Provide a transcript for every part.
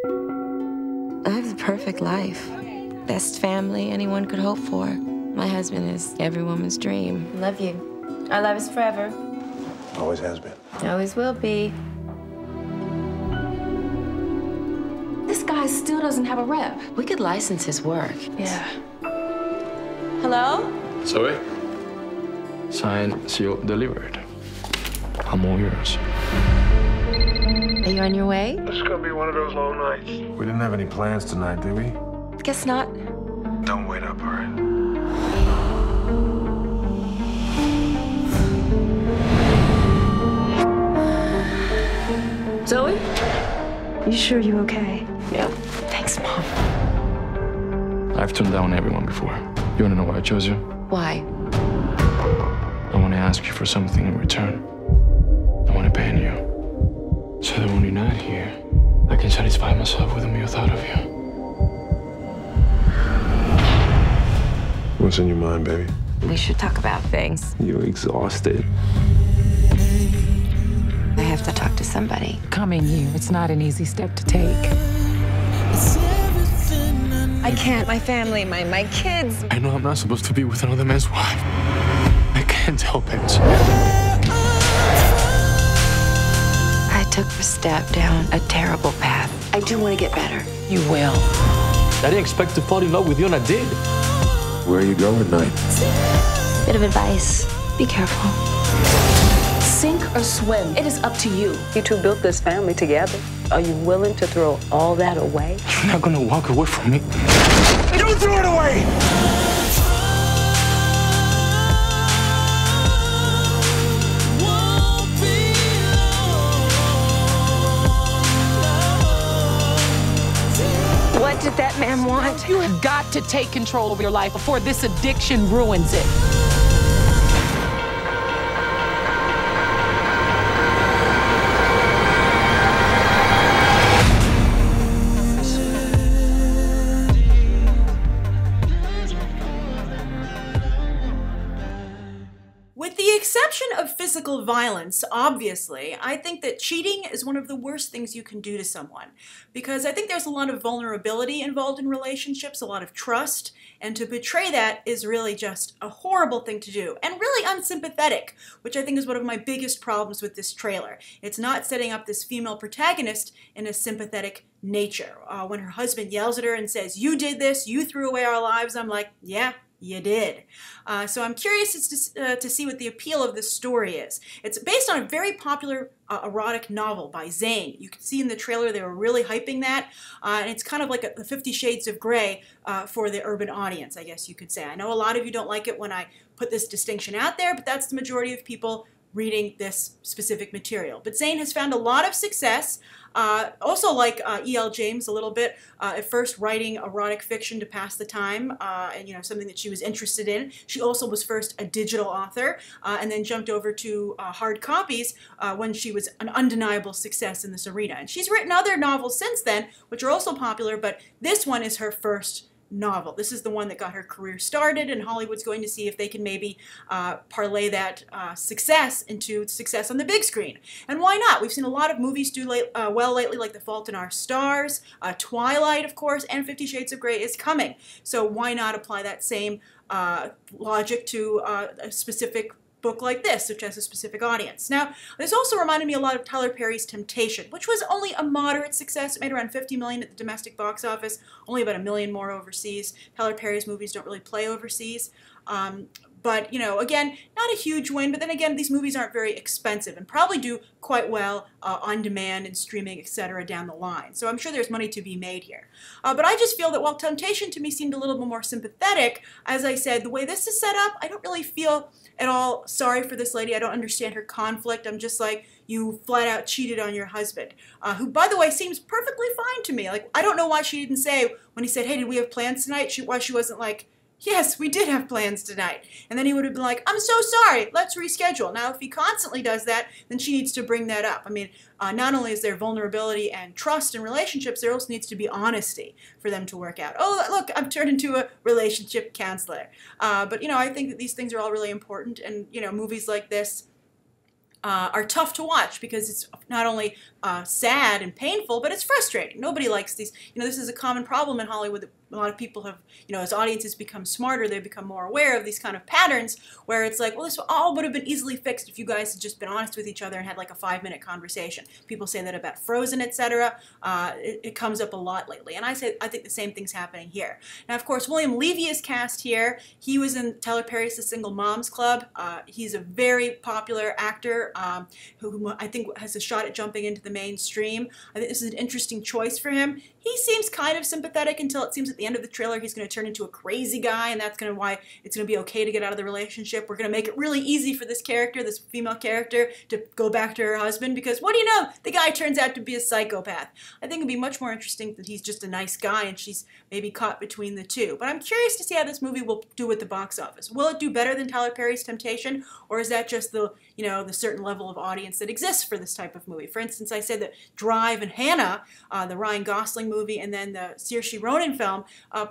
I have the perfect life. Best family anyone could hope for. My husband is every woman's dream. Love you. Our love is forever. Always has been. Always will be. This guy still doesn't have a rep. We could license his work. Yeah. Hello? Sorry? Signed, sealed, delivered. I'm all yours. Are you on your way? This is gonna be one of those long nights. We didn't have any plans tonight, did we? Guess not. Don't wait up, all right? Zoe? You sure you okay? Yeah. Thanks, Mom. I've turned down everyone before. You wanna know why I chose you? Why? I wanna ask you for something in return. I wanna pain you. So that when you're not here, I can satisfy myself with a mere thought of you. What's in your mind, baby? We should talk about things. You're exhausted. I have to talk to somebody. Coming here, it's not an easy step to take. I can't. My family, my kids. I know I'm not supposed to be with another man's wife. I can't help it. I took a step down a terrible path. I do want to get better. You will. I didn't expect to fall in love with you, and I did. Where you going tonight? Bit of advice. Be careful. Sink or swim, it is up to you. You two built this family together. Are you willing to throw all that away? You're not gonna walk away from me. You threw it away! What did that man want? You have got to take control of your life before this addiction ruins it. With the exception of physical violence, obviously, I think that cheating is one of the worst things you can do to someone. Because I think there's a lot of vulnerability involved in relationships, a lot of trust, and to betray that is really just a horrible thing to do, and really unsympathetic, which I think is one of my biggest problems with this trailer. It's not setting up this female protagonist in a sympathetic nature. When her husband yells at her and says, "You did this, you threw away our lives," I'm like, yeah, you did. So I'm curious to see what the appeal of this story is. It's based on a very popular erotic novel by Zane. You can see in the trailer they were really hyping that. And it's kind of like the 50 Shades of Grey for the urban audience, I guess you could say. I know a lot of you don't like it when I put this distinction out there, but that's the majority of people reading this specific material. But Zane has found a lot of success. Also like E.L. James a little bit, at first writing erotic fiction to pass the time, and something that she was interested in. She also was first a digital author, and then jumped over to hard copies when she was an undeniable success in this arena. And she's written other novels since then, which are also popular, but this one is her first novel. This is the one that got her career started, and Hollywood's going to see if they can maybe parlay that success into success on the big screen. And why not? We've seen a lot of movies do well lately, like The Fault in Our Stars, Twilight, of course, and 50 Shades of Grey is coming. So why not apply that same logic to a specific book like this, which has a specific audience. Now, this also reminded me a lot of Tyler Perry's Temptation, which was only a moderate success. It made around $50 million at the domestic box office, only about $1 million more overseas. Tyler Perry's movies don't really play overseas. But, again, not a huge win, but then again, these movies aren't very expensive and probably do quite well on demand and streaming, etc. down the line. So I'm sure there's money to be made here. But I just feel that while Temptation to me seemed a little bit more sympathetic, as I said, the way this is set up, I don't really feel at all sorry for this lady. I don't understand her conflict. I'm just like, you flat out cheated on your husband, who, by the way, seems perfectly fine to me. Like, I don't know why she didn't say, when he said, "Hey, did we have plans tonight?" Why she wasn't like, "Yes, we did have plans tonight." And then he would have been like, "I'm so sorry, let's reschedule." Now, if he constantly does that, then she needs to bring that up. I mean, not only is there vulnerability and trust in relationships, there also needs to be honesty for them to work out. Oh, look, I've turned into a relationship counselor. But, I think that these things are all really important. And, movies like this, are tough to watch because it's not only sad and painful, but it's frustrating. Nobody likes these. This is a common problem in Hollywood. A lot of people have, as audiences become smarter, they become more aware of these kind of patterns where it's like, well, this all would have been easily fixed if you guys had just been honest with each other and had like a 5-minute conversation. People say that about Frozen, etc. It comes up a lot lately, and I think the same thing's happening here. Now, of course, William Levy is cast here. He was in Tyler Perry's The Single Moms Club. He's a very popular actor who I think has a shot at jumping into the mainstream. I think this is an interesting choice for him. He seems kind of sympathetic until it seems at the end of the trailer he's going to turn into a crazy guy, and that's why it's going to be okay to get out of the relationship. We're going to make it really easy for this character, this female character, to go back to her husband because, what do you know, the guy turns out to be a psychopath. I think it'd be much more interesting that he's just a nice guy and she's maybe caught between the two. But I'm curious to see how this movie will do at the box office. Will it do better than Tyler Perry's Temptation, or is that just the certain level of audience that exists for this type of movie? For instance, I said that Drive and Hannah, the Ryan Gosling movie, and then the Saoirse Ronan film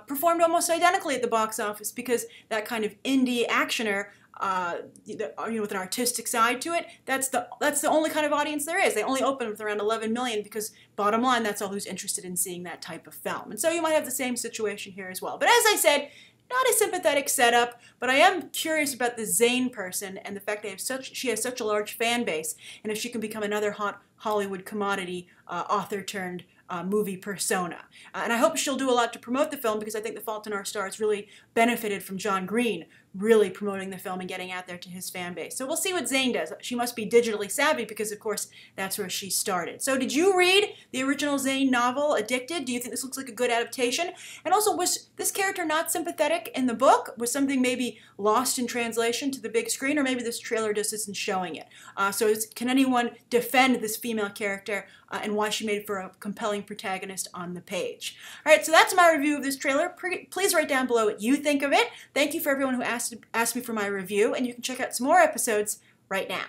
performed almost identically at the box office because that kind of indie actioner, with an artistic side to it, that's the only kind of audience there is. They only open with around 11 million because, bottom line, that's all who's interested in seeing that type of film. And so you might have the same situation here as well. But as I said, not a sympathetic setup, but I am curious about the Zane person and the fact she has such a large fan base, and if she can become another hot Hollywood commodity author turned movie persona. And I hope she'll do a lot to promote the film because I think The Fault in Our Stars really benefited from John Green really promoting the film and getting out there to his fan base. So we'll see what Zane does. She must be digitally savvy because, of course, that's where she started. So did you read the original Zane novel, Addicted? Do you think this looks like a good adaptation? And also, was this character not sympathetic in the book? Was something maybe lost in translation to the big screen? Or maybe this trailer just isn't showing it? Can anyone defend this female character and why she made for a compelling protagonist on the page? All right, so that's my review of this trailer. Please write down below what you think of it. Thank you for everyone who asked me for my review, and you can check out some more episodes right now.